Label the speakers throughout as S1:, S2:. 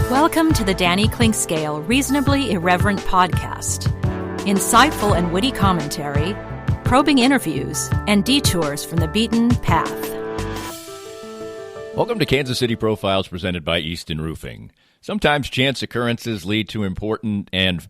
S1: Welcome to the Danny Clinkscale Reasonably Irreverent podcast. Insightful and witty commentary, probing interviews, and detours from the beaten path.
S2: Welcome to Kansas City Profiles presented by Easton Roofing. Sometimes chance occurrences lead to important and,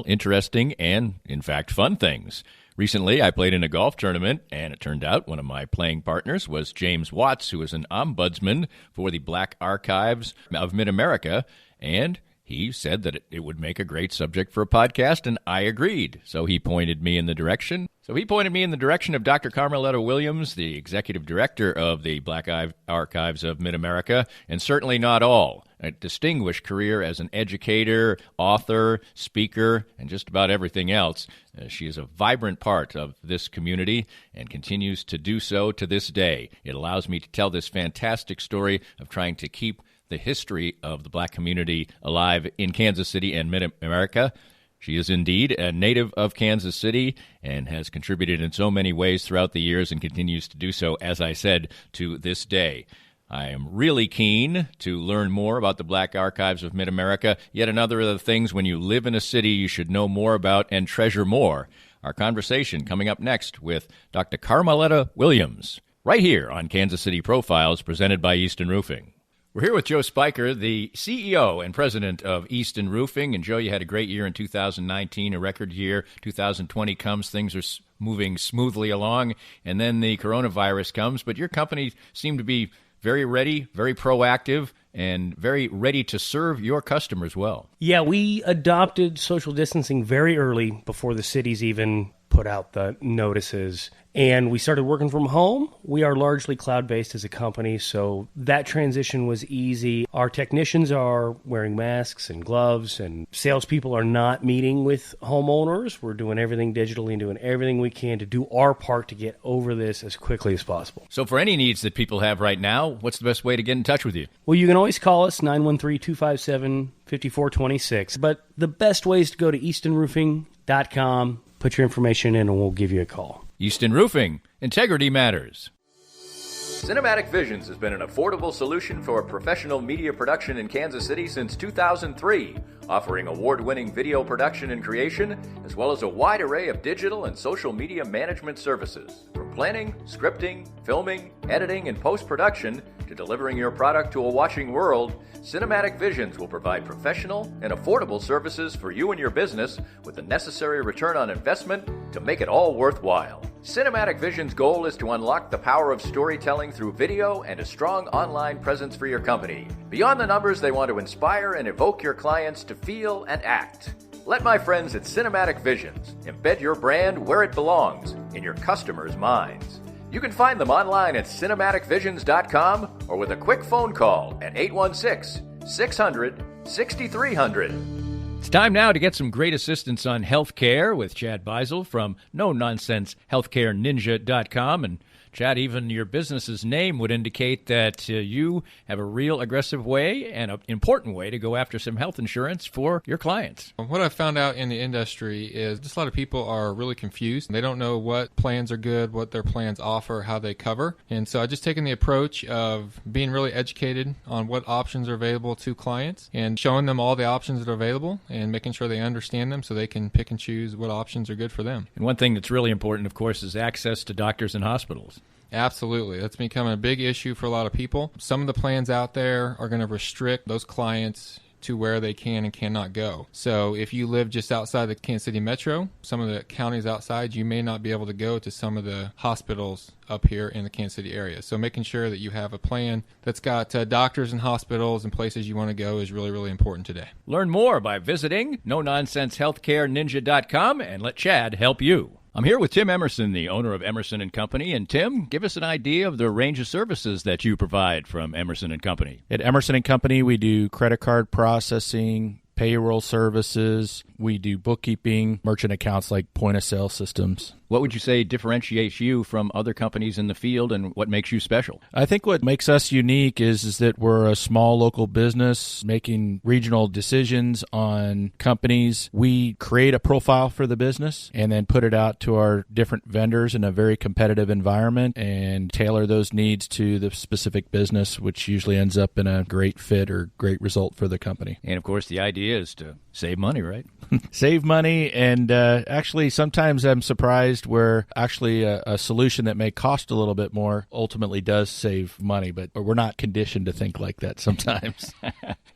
S2: interesting and, in fact, fun things. Recently, I played in a golf tournament, and it turned out one of my playing partners was James Watts, who is an ombudsman for the Black Archives of Mid-America, and he said that it would make a great subject for a podcast, and I agreed. So he pointed me in the direction of Dr. Carmaletta Williams, the executive director of the Black Archives of Mid-America, and certainly not all. A distinguished career as an educator, author, speaker, and just about everything else. She is a vibrant part of this community and continues to do so to this day. It allows me to tell this fantastic story of trying to keep the history of the Black community alive in Kansas City and Mid-America. She is indeed a native of Kansas City and has contributed in so many ways throughout the years and continues to do so, as I said, to this day. I am really keen to learn more about the Black Archives of Mid-America. Yet another of the things when you live in a city you should know more about and treasure more. Our conversation coming up next with Dr. Carmaletta Williams, right here on Kansas City Profiles presented by Easton Roofing. We're here with Joe Spiker, the CEO and president of Easton Roofing. And Joe, you had a great year in 2019, a record year. 2020 comes, things are moving smoothly along, and then the coronavirus comes. But your company seemed to be very ready, very proactive, and very ready to serve your customers well.
S3: Yeah, we adopted social distancing very early before the cities even put out the notices. And we started working from home. We are largely cloud-based as a company, so that transition was easy. Our technicians are wearing masks and gloves, and salespeople are not meeting with homeowners. We're doing everything digitally and doing everything we can to do our part to get over this as quickly as possible.
S2: So for any needs that people have right now, what's the best way to get in touch with you?
S3: Well, you can always call us, 913-257-5426. But the best way is to go to eastonroofing.com, put your information in, and we'll give you a call.
S2: Easton Roofing. Integrity matters. Cinematic Visions has been an affordable solution for professional media production in Kansas City since 2003, offering award-winning video production and creation, as well as a wide array of digital and social media management services. From planning, scripting, filming, editing, and post-production, to delivering your product to a watching world, Cinematic Visions will provide professional and affordable services for you and your business with the necessary return on investment to make it all worthwhile. Cinematic Vision's goal is to unlock the power of storytelling through video and a strong online presence for your company. Beyond the numbers, they want to inspire and evoke your clients to feel and act. Let my friends at Cinematic Visions embed your brand where it belongs, in your customers' minds. You can find them online at cinematicvisions.com or with a quick phone call at 816-600-6300. It's time now to get some great assistance on healthcare with Chad Beisel from no-nonsense-healthcareninja.com. And Chad, even your business's name would indicate that you have a real aggressive way and an important way to go after some health insurance for your clients.
S4: What I've found out in the industry is just a lot of people are really confused. They don't know what plans are good, what their plans offer, how they cover. And so I've just taken the approach of being really educated on what options are available to clients and showing them all the options that are available and making sure they understand them so they can pick and choose what options are good for them.
S2: And one thing that's really important, of course, is access to doctors and hospitals.
S4: Absolutely. That's becoming a big issue for a lot of people. Some of the plans out there are going to restrict those clients to where they can and cannot go. So if you live just outside the Kansas City metro, some of the counties outside, you may not be able to go to some of the hospitals up here in the Kansas City area. So making sure that you have a plan that's got doctors and hospitals and places you want to go is really, really important today.
S2: Learn more by visiting no-nonsense-healthcareninja.com and let Chad help you. I'm here with Tim Emerson, the owner of Emerson & Company. And Tim, give us an idea of the range of services that you provide from Emerson & Company.
S5: At Emerson & Company, we do credit card processing, payroll services. We do bookkeeping, merchant accounts like point-of-sale systems.
S2: What would you say differentiates you from other companies in the field, and what makes you special?
S5: I think what makes us unique is that we're a small local business making regional decisions on companies. We create a profile for the business and then put it out to our different vendors in a very competitive environment and tailor those needs to the specific business, which usually ends up in a great fit or great result for the company.
S2: And, of course, the idea is to save money, right?
S5: Save money, and actually sometimes I'm surprised where actually a solution that may cost a little bit more ultimately does save money, but we're not conditioned to think like that sometimes.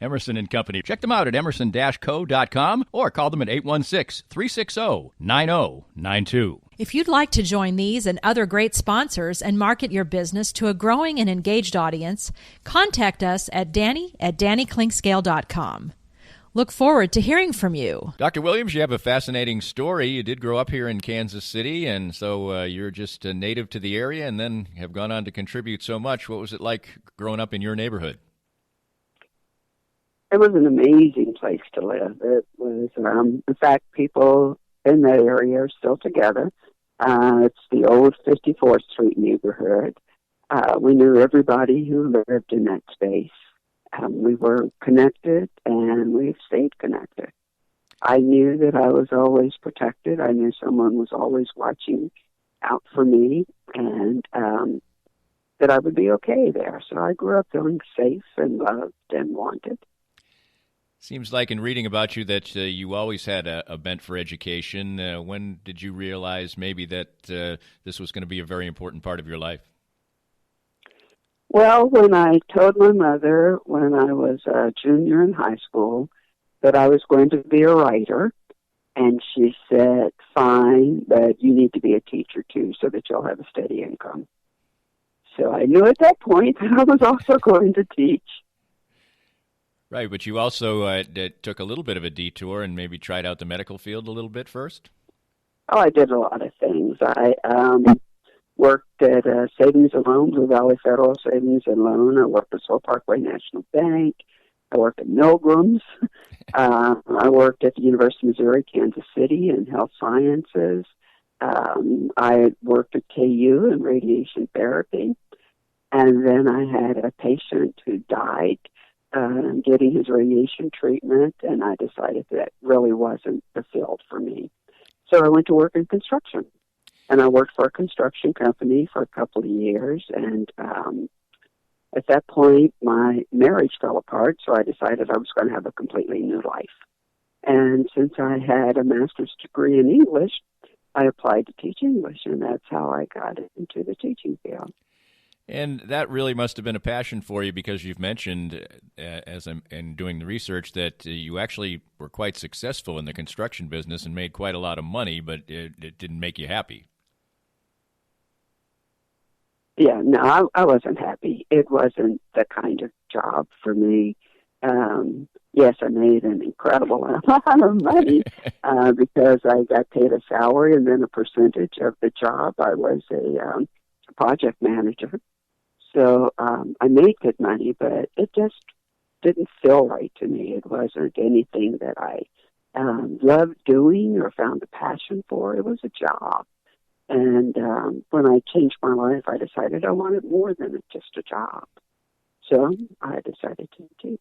S2: Emerson and Company. Check them out at emerson-co.com or call them at 816-360-9092.
S1: If you'd like to join these and other great sponsors and market your business to a growing and engaged audience, contact us at Danny@DannyKlinkscale.com. Look forward to hearing from you.
S2: Dr. Williams, you have a fascinating story. You did grow up here in Kansas City, and so you're just a native to the area and then have gone on to contribute so much. What was it like growing up in your neighborhood?
S6: It was an amazing place to live. It was, in fact, people in that area are still together. It's the old 54th Street neighborhood. We knew everybody who lived in that space. We were connected, and we've stayed connected. I knew that I was always protected. I knew someone was always watching out for me, and that I would be okay there. So I grew up feeling safe and loved and wanted.
S2: Seems like in reading about you that you always had a bent for education. When did you realize maybe that this was going to be a very important part of your life?
S6: Well, when I told my mother when I was a junior in high school that I was going to be a writer, and she said, fine, but you need to be a teacher too so that you'll have a steady income. So I knew at that point that I was also going to teach.
S2: Right, but you also took a little bit of a detour and maybe tried out the medical field a little bit first?
S6: Oh, I did a lot of things. I worked at Savings and Loan, Blue Valley Federal Savings and Loan. I worked at Soul Parkway National Bank. I worked at Milgram's. I worked at the University of Missouri, Kansas City in health sciences. I worked at KU in radiation therapy. And then I had a patient who died getting his radiation treatment, and I decided that really wasn't the field for me. So I went to work in construction, and I worked for a construction company for a couple of years, and at that point, my marriage fell apart, so I decided I was going to have a completely new life. And since I had a master's degree in English, I applied to teach English, and that's how I got into the teaching field.
S2: And that really must have been a passion for you, because you've mentioned, as I'm in doing the research, that you actually were quite successful in the construction business and made quite a lot of money, but it didn't make you happy.
S6: Yeah, no, I wasn't happy. It wasn't the kind of job for me. Yes, I made an incredible amount of money because I got paid a salary and then a percentage of the job. I was a project manager. So I made good money, but it just didn't feel right to me. It wasn't anything that I loved doing or found a passion for. It was a job. And when I changed my life, I decided I wanted more than just a job. So I decided to teach.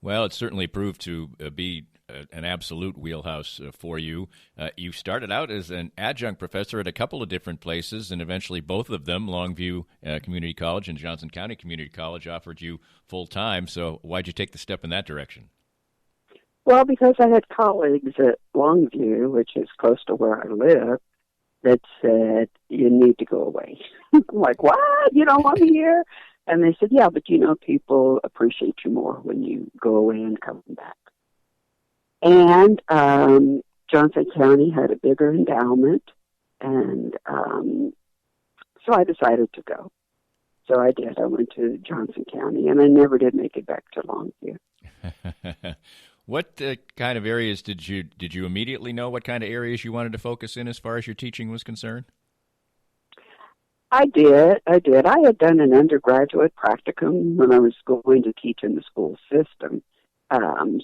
S2: Well, it certainly proved to be an absolute wheelhouse for you. You started out as an adjunct professor at a couple of different places, and eventually both of them, Longview Community College and Johnson County Community College, offered you full-time. So why'd you take the step in that direction?
S6: Well, because I had colleagues at Longview, which is close to where I live, that said, you need to go away. I'm like, what? You don't want me here? And they said, yeah, but people appreciate you more when you go away and come back. And Johnson County had a bigger endowment, and so I decided to go. So I did. I went to Johnson County, and I never did make it back to Longview.
S2: What kind of areas did you immediately know what kind of areas you wanted to focus in as far as your teaching was concerned?
S6: I did. I had done an undergraduate practicum when I was going to teach in the school system.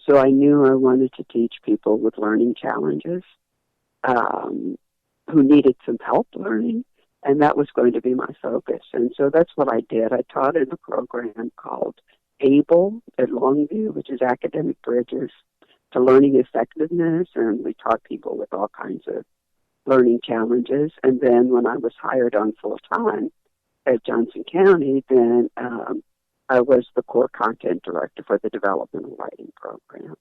S6: So I knew I wanted to teach people with learning challenges. who needed some help learning, and that was going to be my focus. And so that's what I did. I taught in a program called ABLE at Longview, which is Academic Bridges to Learning Effectiveness, and we taught people with all kinds of learning challenges. And then when I was hired on full-time at Johnson County, then I was the core content director for the developmental writing program.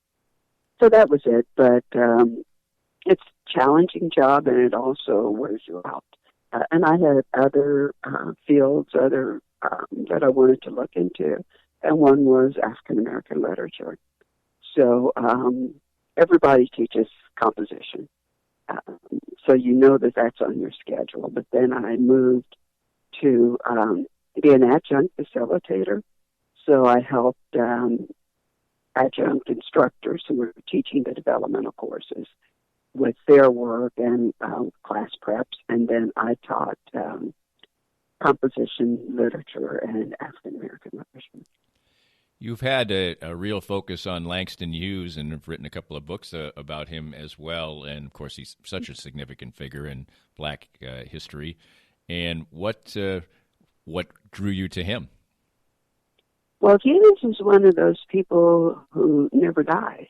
S6: So that was it, but it's a challenging job, and it also wears you out. And I had other fields, that I wanted to look into, and one was African American literature. So everybody teaches composition, so you know that that's on your schedule. But then I moved to be an adjunct facilitator, so I helped adjunct instructors who were teaching the developmental courses with their work and class preps, and then I taught composition literature and African American literature.
S2: You've had a real focus on Langston Hughes and have written a couple of books about him as well, and of course he's such a significant figure in Black history. And what drew you to him?
S6: Well, Hughes is one of those people who never dies.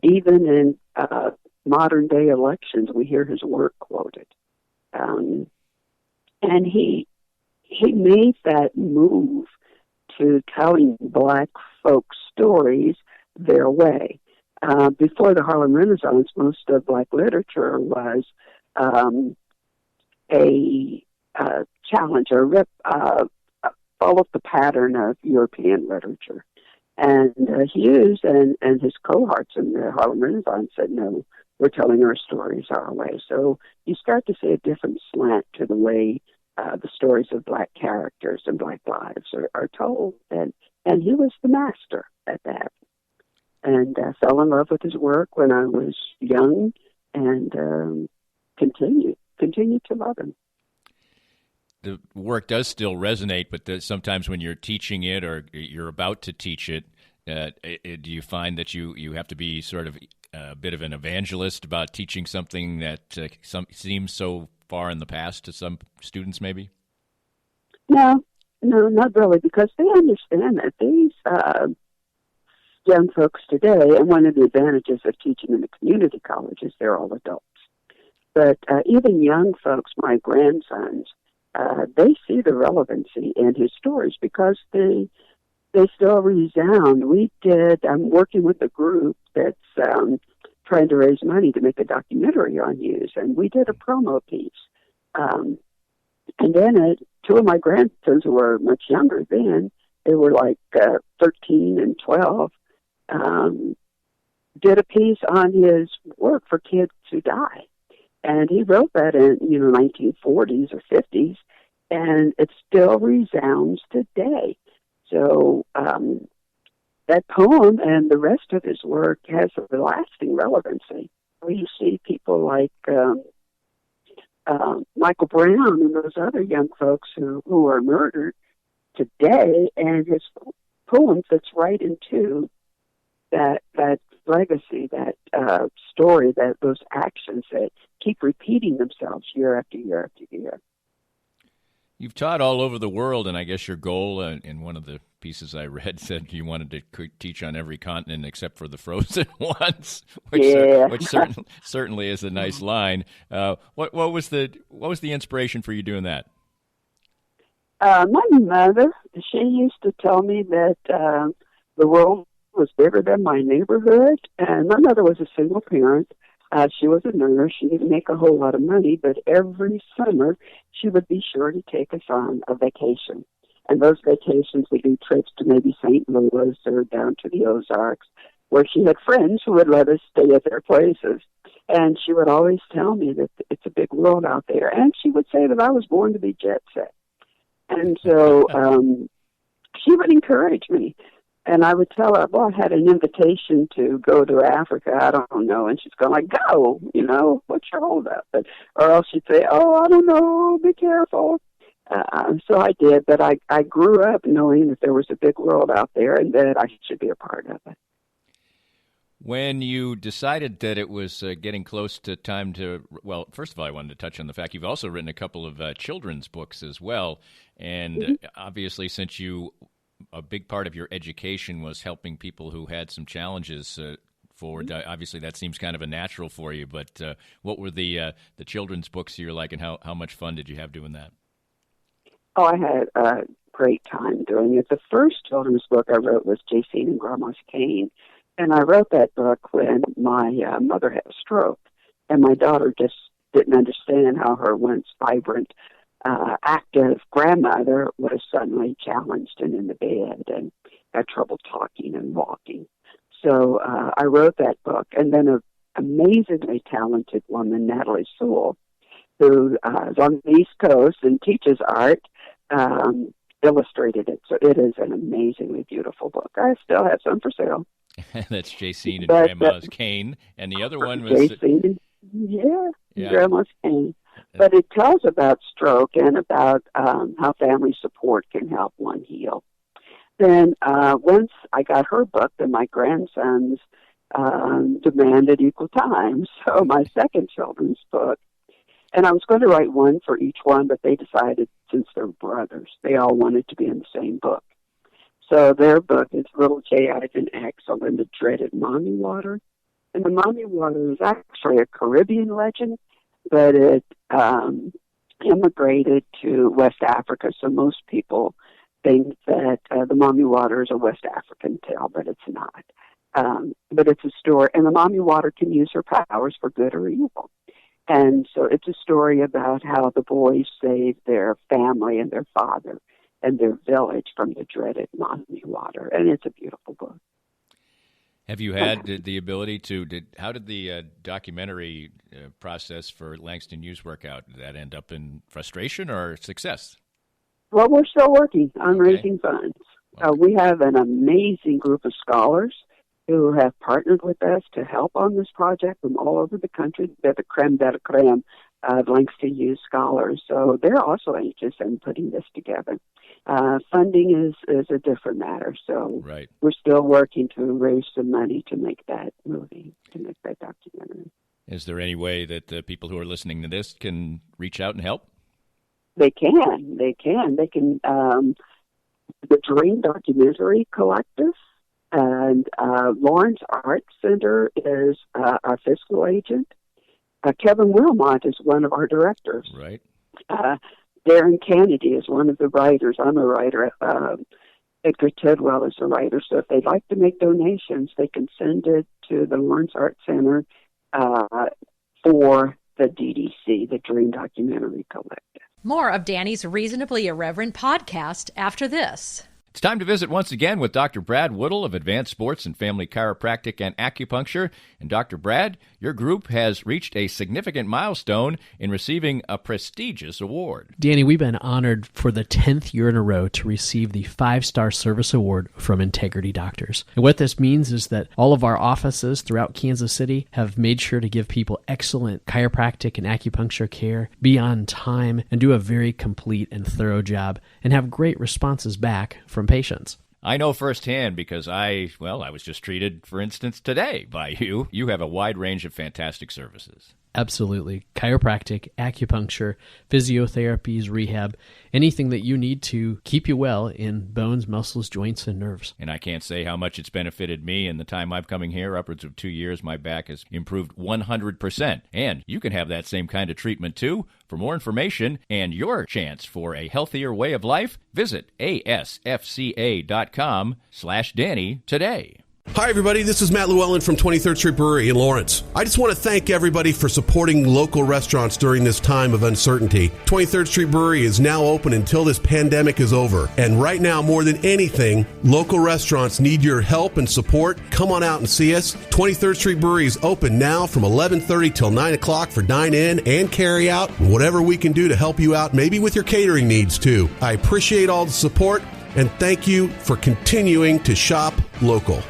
S6: Even in modern-day elections, we hear his work quoted. And he made that move to telling Black folks' stories their way. Before the Harlem Renaissance, most of Black literature was a challenge or followed the pattern of European literature. And Hughes and his cohorts in the Harlem Renaissance said, no, we're telling our stories our way. So you start to see a different slant to the way the stories of Black characters and Black lives are told. And he was the master at that. And fell in love with his work when I was young, and continued to love him.
S2: The work does still resonate, but sometimes when you're teaching it or you're about to teach it, do you find that you have to be sort of a bit of an evangelist about teaching something that seems so far in the past to some students, maybe?
S6: No, not really, because they understand that these young folks today, and one of the advantages of teaching in the community colleges, they're all adults. But even young folks, my grandsons, they see the relevancy in his stories because they still resound. I'm working with a group that's trying to raise money to make a documentary on Hughes, and we did a promo piece. And then two of my grandsons who were much younger then, they were like 13 and 12, did a piece on his work for kids who die. And he wrote that in 1940s or 50s, and it still resounds today. So that poem and the rest of his work has a lasting relevancy. We see people like Michael Brown and those other young folks who are murdered today, and his poem fits right into that legacy, that story, that those actions that keep repeating themselves year after year after year.
S2: You've taught all over the world, and I guess your goal in one of the pieces I read said you wanted to teach on every continent except for the frozen ones, which certainly is a nice line. What was the inspiration for you doing that?
S6: My mother, she used to tell me that the world was bigger than my neighborhood, and my mother was a single parent. She was a nurse. She didn't make a whole lot of money, but every summer she would be sure to take us on a vacation. And those vacations would be trips to maybe St. Louis or down to the Ozarks, where she had friends who would let us stay at their places. And she would always tell me that it's a big world out there. And she would say that I was born to be jet set. And so she would encourage me. And I would tell her, well, I had an invitation to go to Africa. I don't know. And she's going like, go, what's your holdup? Or else she'd say, oh, I don't know, be careful. So I did, but I grew up knowing that there was a big world out there and that I should be a part of it.
S2: When you decided that it was getting close to time to, well, first of all, I wanted to touch on the fact you've also written a couple of children's books as well. And obviously, since a big part of your education was helping people who had some challenges forward, obviously that seems kind of a natural for you. But what were the children's books you were like, and how much fun did you have doing that?
S6: Oh, I had a great time doing it. The first children's book I wrote was J.C. and Grandma's Cane. And I wrote that book when my mother had a stroke, and my daughter just didn't understand how her once vibrant, active grandmother was suddenly challenged and in the bed and had trouble talking and walking. So I wrote that book, and then an amazingly talented woman, Natalie Sewell, who is on the East Coast and teaches art, illustrated it. So it is an amazingly beautiful book. I still have some for sale.
S2: That's J.C. and Grandma's Cane. And the other one was...
S6: J.C. Yeah, Grandma's Cane. But it tells about stroke and about how family support can help one heal. Then once I got her book, then my grandsons demanded equal time. So my second children's book, and I was going to write one for each one, but they decided, since they're brothers, they all wanted to be in the same book. So their book is Little J-X on the dreaded Mommy Water. And the Mommy Water is actually a Caribbean legend, but it immigrated to West Africa. So most people think that the Mommy Water is a West African tale, but it's not. But it's a story, and the Mommy Water can use her powers for good or evil. And so it's a story about how the boys saved their family and their father and their village from the dreaded Mommy Water. And it's a beautiful book.
S2: Have you had the ability how did the documentary process for Langston Hughes work out? Did that end up in frustration or success?
S6: Well, we're still working on raising funds. We have an amazing group of scholars who have partnered with us to help on this project from all over the country. They're the creme de la creme of Langston Hughes scholars. So they're also anxious in putting this together. Funding is a different matter. So we're still working to raise some money to make that movie, to make that documentary.
S2: Is there any way that the people who are listening to this can reach out and help?
S6: They can. They can. The Dream Documentary Collective and Lawrence Arts Center is our fiscal agent. Kevin Wilmot is one of our directors.
S2: Right.
S6: Darren Kennedy is one of the writers. I'm a writer. Edgar Tidwell is a writer. So if they'd like to make donations, they can send it to the Lawrence Arts Center for the DDC, the Dream Documentary Collective.
S1: More of Danny's Reasonably Irreverent podcast after this.
S2: It's time to visit once again with Dr. Brad Woodle of Advanced Sports and Family Chiropractic and Acupuncture. And Dr. Brad, your group has reached a significant milestone in receiving a prestigious award.
S7: Danny, we've been honored for the 10th year in a row to receive the 5-Star Service Award from Integrity Doctors. And what this means is that all of our offices throughout Kansas City have made sure to give people excellent chiropractic and acupuncture care, be on time, and do a very complete and thorough job, and have great responses back from patients.
S2: I know firsthand because I was just treated, for instance, today by you. You have a wide range of fantastic services.
S7: Absolutely. Chiropractic, acupuncture, physiotherapies, rehab, anything that you need to keep you well in bones, muscles, joints, and nerves.
S2: And I can't say how much it's benefited me in the time I've coming here. Upwards of 2 years, my back has improved 100%. And you can have that same kind of treatment too. For more information and your chance for a healthier way of life, visit asfca.com/Danny today.
S8: Hi, everybody. This is Matt Llewellyn from 23rd Street Brewery in Lawrence. I just want to thank everybody for supporting local restaurants during this time of uncertainty. 23rd Street Brewery is now open until this pandemic is over. And right now, more than anything, local restaurants need your help and support. Come on out and see us. 23rd Street Brewery is open now from 11:30 till 9 o'clock for dine-in and carry-out. Whatever we can do to help you out, maybe with your catering needs, too. I appreciate all the support, and thank you for continuing to shop local.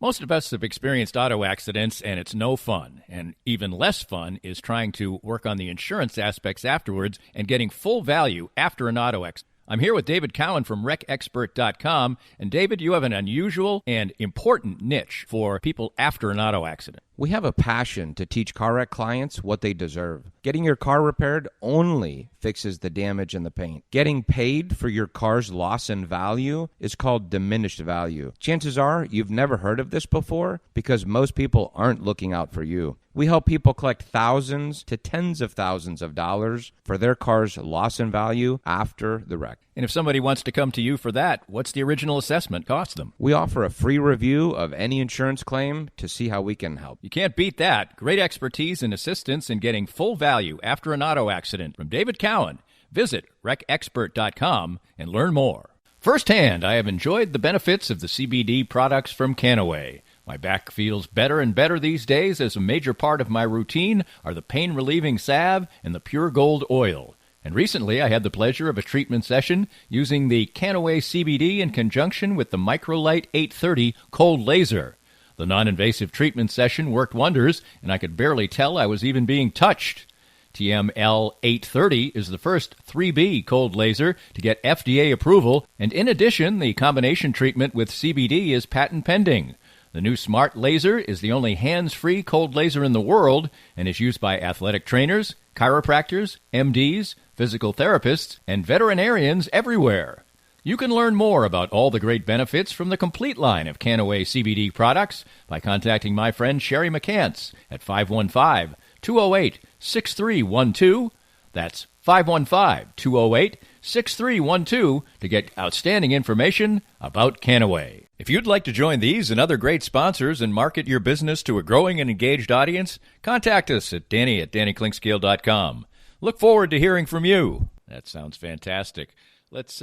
S2: Most of us have experienced auto accidents, and it's no fun. And even less fun is trying to work on the insurance aspects afterwards and getting full value after an auto accident. I'm here with David Cowan from RecExpert.com. And David, you have an unusual and important niche for people after an auto accident.
S9: We have a passion to teach car wreck clients what they deserve. Getting your car repaired only fixes the damage and the paint. Getting paid for your car's loss in value is called diminished value. Chances are you've never heard of this before because most people aren't looking out for you. We help people collect thousands to tens of thousands of dollars for their car's loss in value after the wreck.
S2: And if somebody wants to come to you for that, what's the original assessment cost them?
S9: We offer a free review of any insurance claim to see how we can help.
S2: You can't beat that. Great expertise and assistance in getting full value after an auto accident from David Cowan. Visit RecExpert.com and learn more. Firsthand, I have enjoyed the benefits of the CBD products from Canaway. My back feels better and better these days as a major part of my routine are the pain-relieving salve and the pure gold oil. And recently I had the pleasure of a treatment session using the Canaway CBD in conjunction with the Microlight 830 cold laser. The non-invasive treatment session worked wonders, and I could barely tell I was even being touched. TML 830 is the first 3B cold laser to get FDA approval, and in addition, the combination treatment with CBD is patent pending. The new Smart Laser is the only hands-free cold laser in the world and is used by athletic trainers, chiropractors, MDs, physical therapists, and veterinarians everywhere. You can learn more about all the great benefits from the complete line of Canaway CBD products by contacting my friend Sherry McCants at 515-208-6312. That's 515-208-6312 to get outstanding information about Canaway. If you'd like to join these and other great sponsors and market your business to a growing and engaged audience, contact us at Danny@DannyKlinkScale.com. Look forward to hearing from you. That sounds fantastic. Let's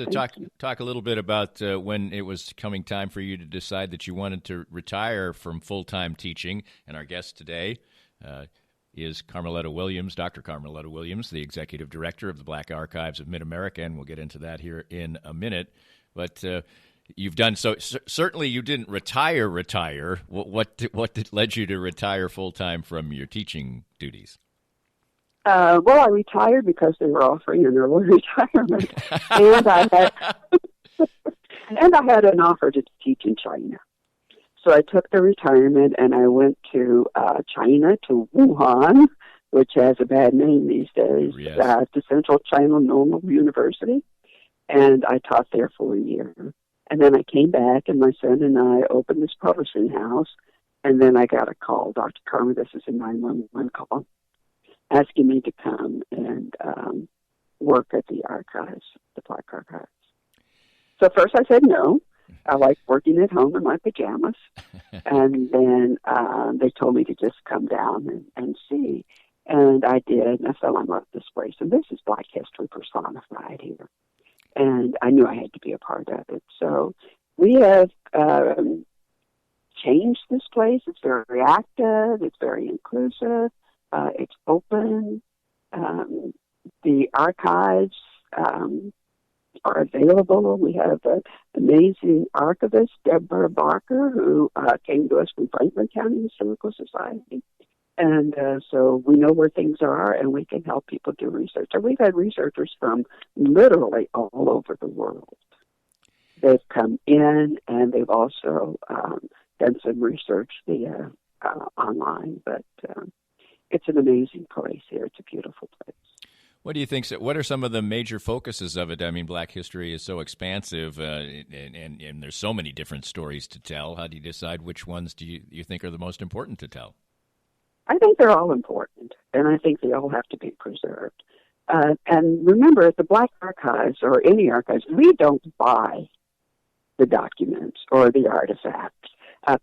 S2: talk a little bit about when it was coming time for you to decide that you wanted to retire from full-time teaching. And our guest today is Carmaletta Williams, Dr. Carmaletta Williams, the Executive Director of the Black Archives of Mid-America, and we'll get into that here in a minute. But you've done so. Certainly, you didn't retire. What led you to retire full time from your teaching duties?
S6: Well, I retired because they were offering an early retirement, and I had an offer to teach in China. So I took the retirement and I went to China, to Wuhan, which has a bad name these days,
S2: yes.
S6: To Central China Normal University, and I taught there for a year. And then I came back, and my son and I opened this publishing house, and then I got a call, Dr. Carmen, this is a 911 call, asking me to come and work at the archives, the Black Archives. So first I said no. I like working at home in my pajamas. And then they told me to just come down and see. And I did, and I fell in love with this place. And this is Black history personified here. And I knew I had to be a part of it. So we have changed this place. It's very active. It's very inclusive. It's open. The archives are available. We have an amazing archivist, Deborah Barker, who came to us from Franklin County Historical Society. And so we know where things are, and we can help people do research. And we've had researchers from literally all over the world. They've come in, and they've also done some research via online. But it's an amazing place here. It's a beautiful place.
S2: What do you think? What are some of the major focuses of it? I mean, Black history is so expansive, and there's so many different stories to tell. How do you decide which ones do you think are the most important to tell?
S6: I think they're all important, and I think they all have to be preserved. And remember, at the Black Archives, or any archives, we don't buy the documents or the artifacts.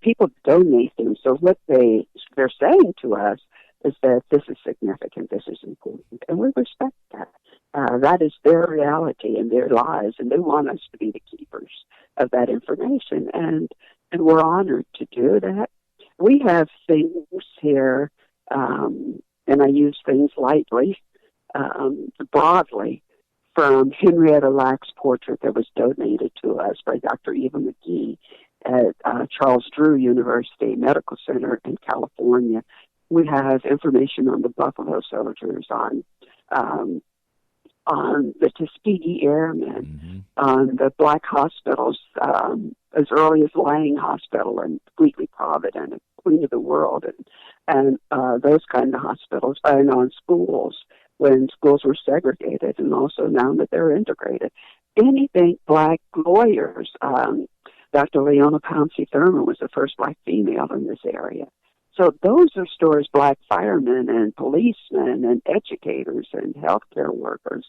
S6: People donate them, so what they're saying to us is that this is significant, this is important, and we respect that. That is their reality and their lives, and they want us to be the keepers of that information, and we're honored to do that. We have things here, and I use things lightly, broadly, from Henrietta Lack's portrait that was donated to us by Dr. Eva McGee at Charles Drew University Medical Center in California. We have information on the Buffalo Soldiers, on on the Tuskegee Airmen, on the black hospitals, as early as Lang Hospital and Wheatley Providence and Queen of the World, and those kind of hospitals, and on schools when schools were segregated, and also now that they're integrated. Anything black lawyers. Dr. Leona Pouncey Thurman was the first black female in this area. So those are stories, black firemen and policemen and educators and healthcare workers.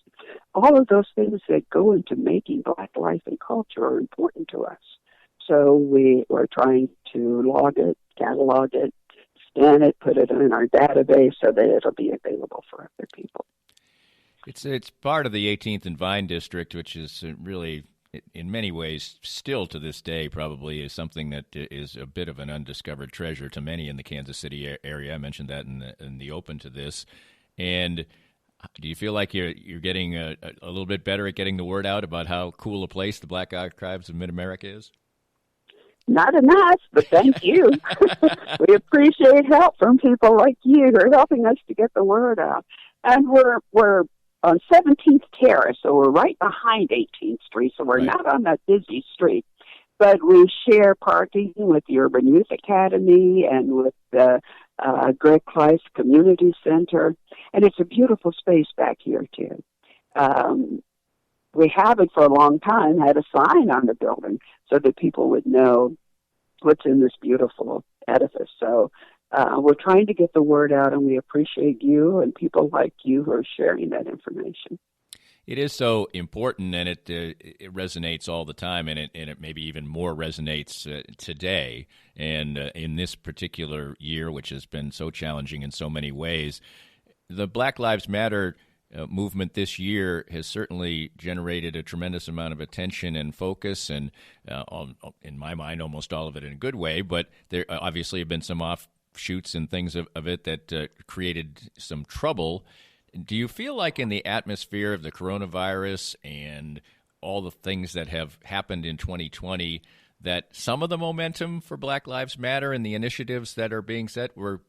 S6: All of those things that go into making black life and culture are important to us. So we are trying to log it, catalog it, scan it, put it in our database so that it'll be available for other people.
S2: It's part of the 18th and Vine District, which is really, in many ways, still to this day, probably is something that is a bit of an undiscovered treasure to many in the Kansas City area. I mentioned that in the open to this. And do you feel like you're getting a little bit better at getting the word out about how cool a place the Black Archives of Mid-America is?
S6: Not enough, but thank you. We appreciate help from people like you who are helping us to get the word out. And we're on 17th Terrace, so we're right behind 18th Street, so we're not on that busy street. But we share parking with the Urban Youth Academy and with the Greg Kleist Community Center, and it's a beautiful space back here, too. We haven't for a long time had a sign on the building so that people would know what's in this beautiful edifice. So we're trying to get the word out, and we appreciate you and people like you who are sharing that information.
S2: It is so important, and it resonates all the time, and it maybe even more resonates today and in this particular year, which has been so challenging in so many ways. The Black Lives Matter movement this year has certainly generated a tremendous amount of attention and focus, and in my mind, almost all of it in a good way, but there obviously have been some offshoots and things of it that created some trouble. Do you feel like in the atmosphere of the coronavirus and all the things that have happened in 2020 that some of the momentum for Black Lives Matter and the initiatives that are being set were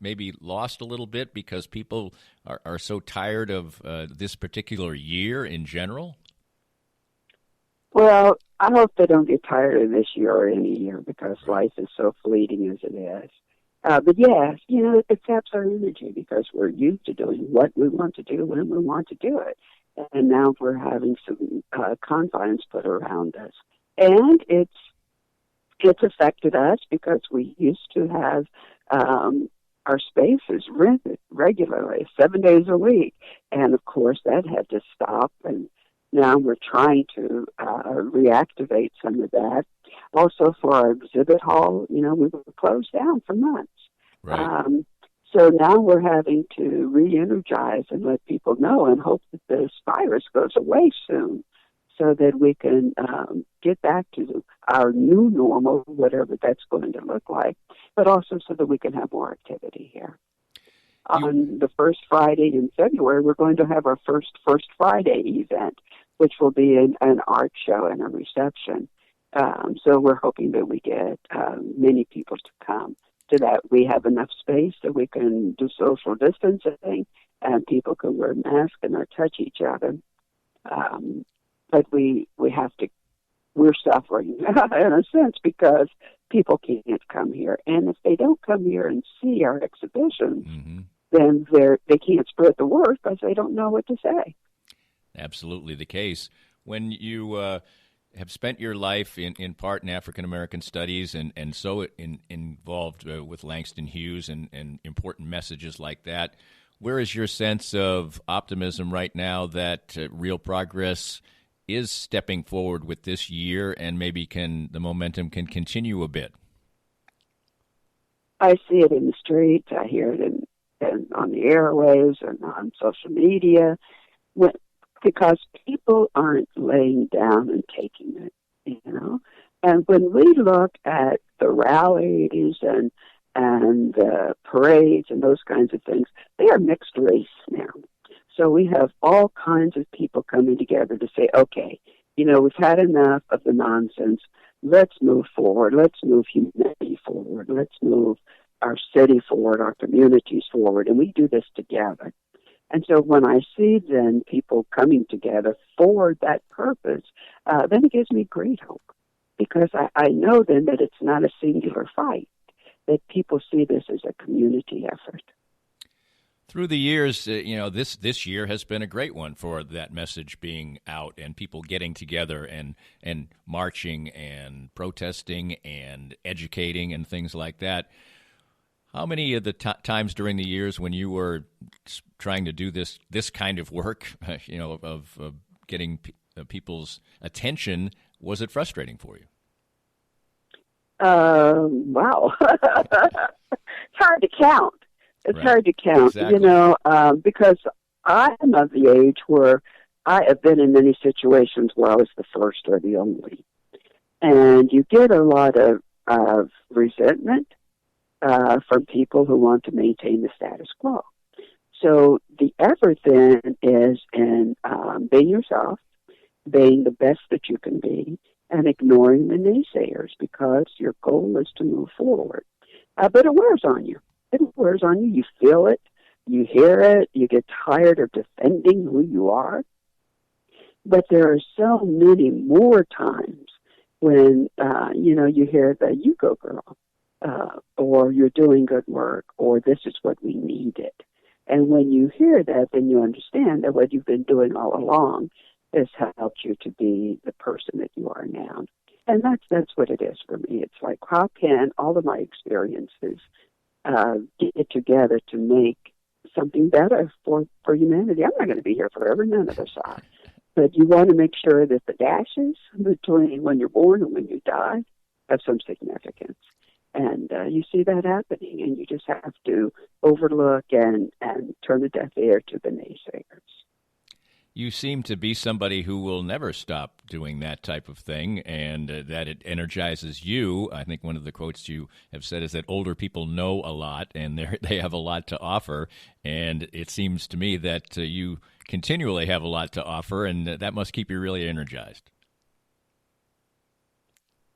S2: maybe lost a little bit because people are so tired of this particular year in general?
S6: Well, I hope they don't get tired of this year or any year because life is so fleeting as it is. But yes, it saps our energy because we're used to doing what we want to do when we want to do it. And now we're having some confines put around us. And it's affected us because we used to have our spaces rented regularly, 7 days a week. And, of course, that had to stop. And now we're trying to reactivate some of that. Also, for our exhibit hall, we were closed down for months.
S2: Right.
S6: So now we're having to re-energize and let people know and hope that this virus goes away soon so that we can get back to our new normal, whatever that's going to look like, but also so that we can have more activity here. On the first Friday in February, we're going to have our first Friday event, which will be an art show and a reception. So we're hoping that we get many people to come to that. We have enough space that we can do social distancing and people can wear masks and not touch each other. But we're suffering in a sense because people can't come here. And if they don't come here and see our exhibitions, then they can't spread the word because they don't know what to say.
S2: Absolutely the case. When you have spent your life in part in African American studies and so involved with Langston Hughes and important messages like that, where is your sense of optimism right now that real progress is stepping forward with this year and maybe the momentum can continue a bit?
S6: I see it in the streets. I hear it on the airwaves and on social media. Because people aren't laying down and taking it, And when we look at the rallies and the parades and those kinds of things, they are mixed race now. So we have all kinds of people coming together to say, okay, we've had enough of the nonsense. Let's move forward. Let's move humanity forward. Let's move our city forward, our communities forward, and we do this together. And so when I see then people coming together for that purpose, then it gives me great hope, because I know then that it's not a singular fight, that people see this as a community effort.
S2: Through the years, this year has been a great one for that message being out and people getting together and marching and protesting and educating and things like that. How many of the times during the years when you were trying to do this kind of work, of getting people's attention, was it frustrating for you?
S6: Wow. It's hard to count. It's
S2: right.
S6: hard to count,
S2: Exactly.
S6: because I am of the age where I have been in many situations where I was the first or the only. And you get a lot of resentment from people who want to maintain the status quo. So the effort then is in being yourself, being the best that you can be, and ignoring the naysayers, because your goal is to move forward. But it wears on you. It wears on you. You feel it. You hear it. You get tired of defending who you are. But there are so many more times when, you hear the "you go girl," or "you're doing good work," or "this is what we needed." And when you hear that, then you understand that what you've been doing all along has helped you to be the person that you are now. And that's what it is for me. It's like, how can all of my experiences get together to make something better for humanity? I'm not going to be here forever. None of us are. But you want to make sure that the dashes between when you're born and when you die have some significance. And you see that happening, and you just have to overlook and turn a deaf ear to the naysayers.
S2: You seem to be somebody who will never stop doing that type of thing, and that it energizes you. I think one of the quotes you have said is that older people know a lot, and they have a lot to offer. And it seems to me that you continually have a lot to offer, and that must keep you really energized.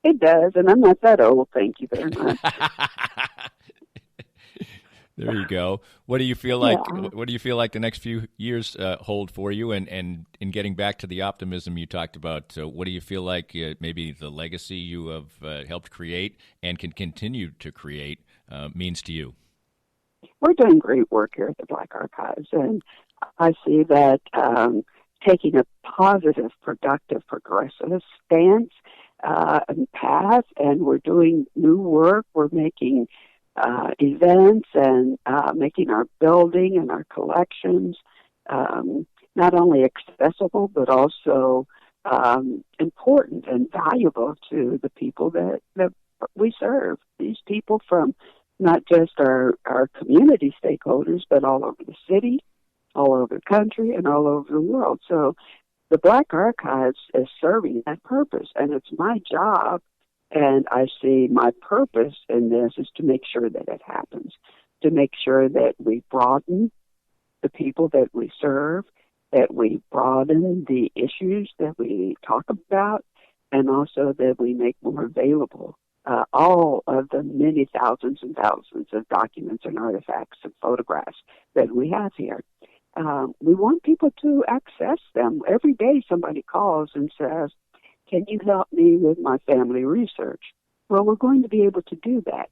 S6: It does, and I'm not that old, thank you very much.
S2: There you go. What do you feel like?
S6: Yeah.
S2: What do you feel like the next few years hold for you? And in getting back to the optimism you talked about, what do you feel like maybe the legacy you have helped create and can continue to create means to you?
S6: We're doing great work here at the Black Archives, and I see that taking a positive, productive, progressive stance and path, and we're doing new work. We're making events and making our building and our collections not only accessible but also important and valuable to the people that we serve. These people from not just our community stakeholders, but all over the city, all over the country, and all over the world. So the Black Archives is serving that purpose, and it's my job. And I see my purpose in this is to make sure that it happens, to make sure that we broaden the people that we serve, that we broaden the issues that we talk about, and also that we make more available all of the many thousands and thousands of documents and artifacts and photographs that we have here. We want people to access them. Every day somebody calls and says, "Can you help me with my family research?" Well, we're going to be able to do that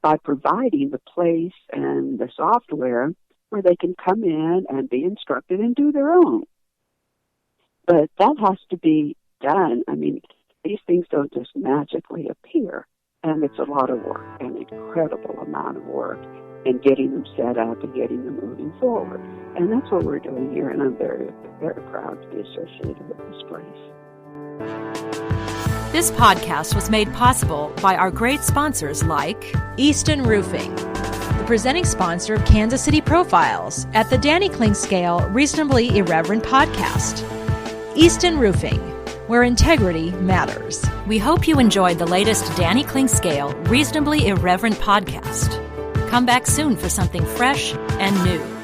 S6: by providing the place and the software where they can come in and be instructed and do their own. But that has to be done. I mean, these things don't just magically appear, and it's a lot of work, an incredible amount of work in getting them set up and getting them moving forward. And that's what we're doing here, and I'm very, very proud to be associated with this place.
S1: This podcast was made possible by our great sponsors like Easton Roofing, the presenting sponsor of Kansas City Profiles at the Danny Kling Scale Reasonably Irreverent podcast. Easton Roofing, where integrity matters. We hope you enjoyed the latest Danny Kling Scale Reasonably Irreverent podcast. Come back soon for something fresh and new.